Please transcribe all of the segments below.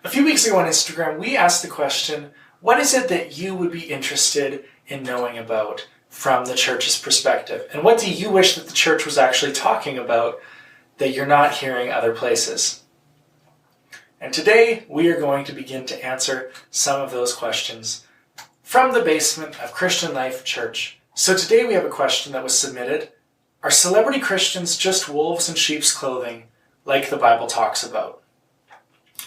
A few weeks ago on Instagram, we asked the question, what is it that you would be interested in knowing about from the church's perspective? And what do you wish that the church was actually talking about that you're not hearing other places? And today, we are going to begin to answer some of those questions from the basement of Christian Life Church. So today we have a question that was submitted. Are celebrity Christians just wolves in sheep's clothing, like the Bible talks about?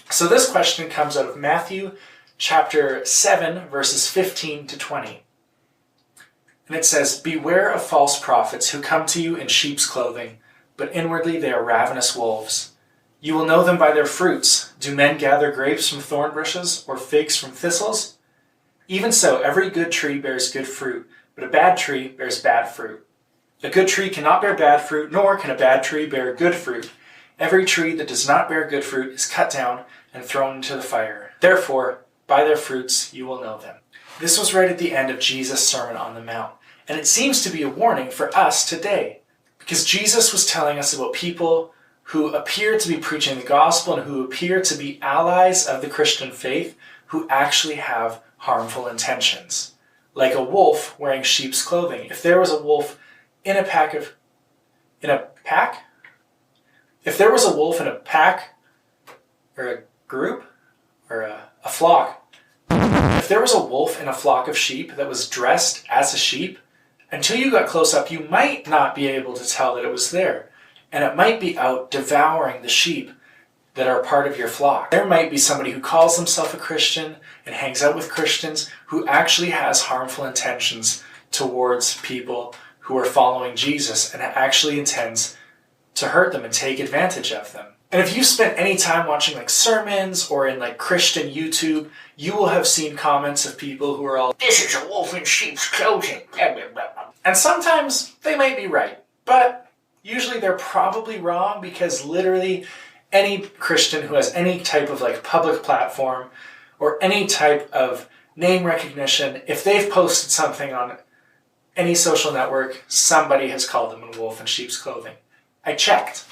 So this question comes out of Matthew chapter 7, verses 15 to 20. And it says, "Beware of false prophets who come to you in sheep's clothing, but inwardly they are ravenous wolves. You will know them by their fruits. Do men gather grapes from thorn bushes or figs from thistles? Even so, every good tree bears good fruit, but a bad tree bears bad fruit. A good tree cannot bear bad fruit, nor can a bad tree bear good fruit. Every tree that does not bear good fruit is cut down and thrown into the fire. Therefore, by their fruits you will know them." This was right at the end of Jesus' Sermon on the Mount, and it seems to be a warning for us today, because Jesus was telling us about people who appear to be preaching the gospel and who appear to be allies of the Christian faith who actually have harmful intentions. Like a wolf wearing sheep's clothing. If there was a wolf in a pack? If there was a wolf in a pack, or a group, or a flock, if there was a wolf in a flock of sheep that was dressed as a sheep, until you got close up, you might not be able to tell that it was there. And it might be out devouring the sheep that are part of your flock. There might be somebody who calls himself a Christian and hangs out with Christians who actually has harmful intentions towards people who are following Jesus and actually intends to hurt them and take advantage of them. And if you spent any time watching sermons or in Christian YouTube, you will have seen comments of people who are all, "This is a wolf in sheep's clothing." And sometimes they might be right, but usually they're probably wrong, because literally any Christian who has any type of public platform or any type of name recognition, if they've posted something on any social network, somebody has called them a wolf in sheep's clothing. I checked.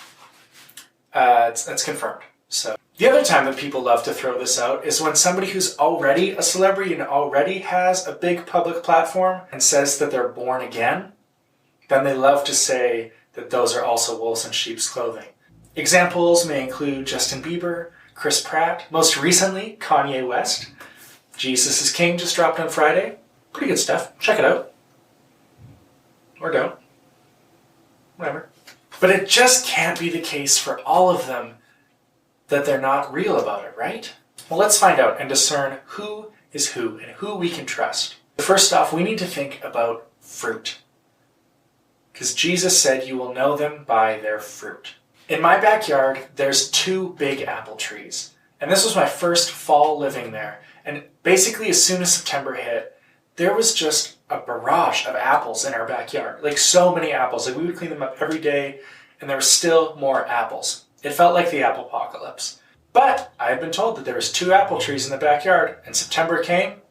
That's confirmed. So the other time that people love to throw this out is when somebody who's already a celebrity and already has a big public platform and says that they're born again, then they love to say that those are also wolves in sheep's clothing. Examples may include Justin Bieber, Chris Pratt, most recently Kanye West. Jesus is King just dropped on Friday. Pretty good stuff. Check it out. Or don't. Whatever. But it just can't be the case for all of them that they're not real about it, right? Well, let's find out and discern who is who and who we can trust. First off, we need to think about fruit. Because Jesus said you will know them by their fruit. In my backyard, there's 2 big apple trees. And this was my first fall living there. And basically as soon as September hit, there was just a barrage of apples in our backyard. So many apples. We would clean them up every day, and there were still more apples. It felt like the apple apocalypse. But I had been told that there was 2 apple trees in the backyard, and September came,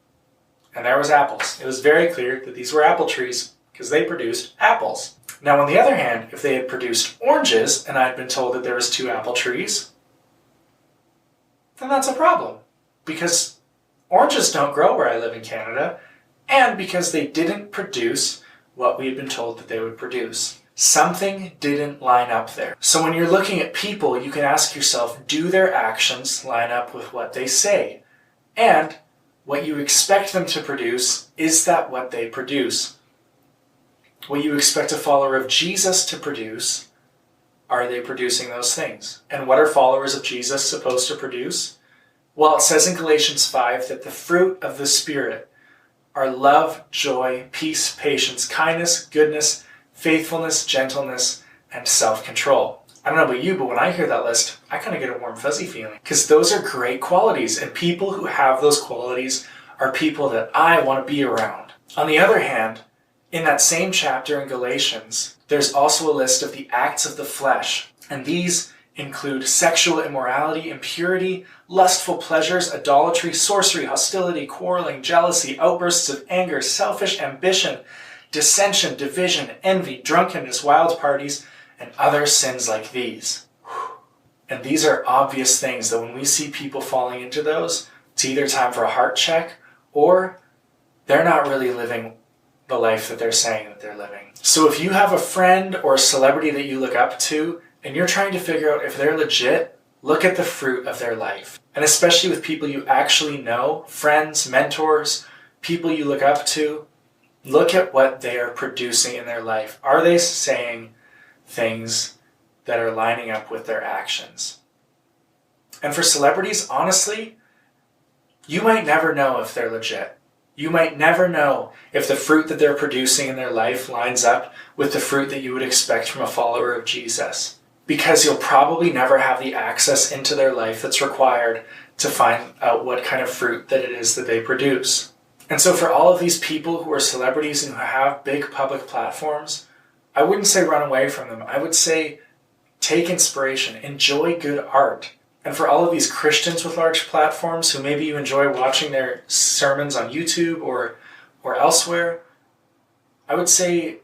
and there was apples. It was very clear that these were apple trees because they produced apples. Now, on the other hand, if they had produced oranges, and I had been told that there was 2 apple trees, then that's a problem. Because oranges don't grow where I live in Canada, and because they didn't produce what we had been told that they would produce. Something didn't line up there. So when you're looking at people, you can ask yourself, do their actions line up with what they say? And what you expect them to produce, is that what they produce? What you expect a follower of Jesus to produce, are they producing those things? And what are followers of Jesus supposed to produce? Well, it says in Galatians 5 that the fruit of the Spirit are love, joy, peace, patience, kindness, goodness, faithfulness, gentleness, and self-control. I don't know about you, but when I hear that list, I kind of get a warm fuzzy feeling. Because those are great qualities, and people who have those qualities are people that I want to be around. On the other hand, in that same chapter in Galatians, there's also a list of the acts of the flesh, and these include sexual immorality, impurity, lustful pleasures, idolatry, sorcery, hostility, quarreling, jealousy, outbursts of anger, selfish ambition, dissension, division, envy, drunkenness, wild parties, and other sins like these. And these are obvious things that when we see people falling into those, it's either time for a heart check or they're not really living the life that they're saying that they're living. So if you have a friend or a celebrity that you look up to and you're trying to figure out if they're legit, look at the fruit of their life. And especially with people you actually know, friends, mentors, people you look up to, look at what they are producing in their life. Are they saying things that are lining up with their actions? And for celebrities, honestly, you might never know if they're legit. You might never know if the fruit that they're producing in their life lines up with the fruit that you would expect from a follower of Jesus. Because you'll probably never have the access into their life that's required to find out what kind of fruit that it is that they produce. And so for all of these people who are celebrities and who have big public platforms, I wouldn't say run away from them. I would say take inspiration, enjoy good art. And for all of these Christians with large platforms who maybe you enjoy watching their sermons on YouTube or elsewhere, I would say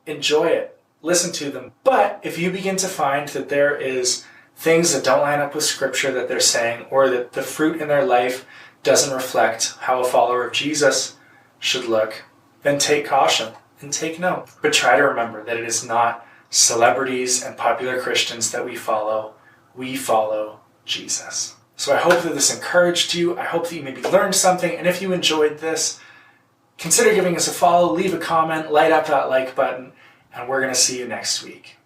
enjoy it, listen to them. But if you begin to find that there is things that don't line up with Scripture that they're saying, or that the fruit in their life doesn't reflect how a follower of Jesus should look, then take caution and take note. But try to remember that it is not celebrities and popular Christians that we follow Jesus. So I hope that this encouraged you. I hope that you maybe learned something. And if you enjoyed this, consider giving us a follow, leave a comment, light up that like button, and we're going to see you next week.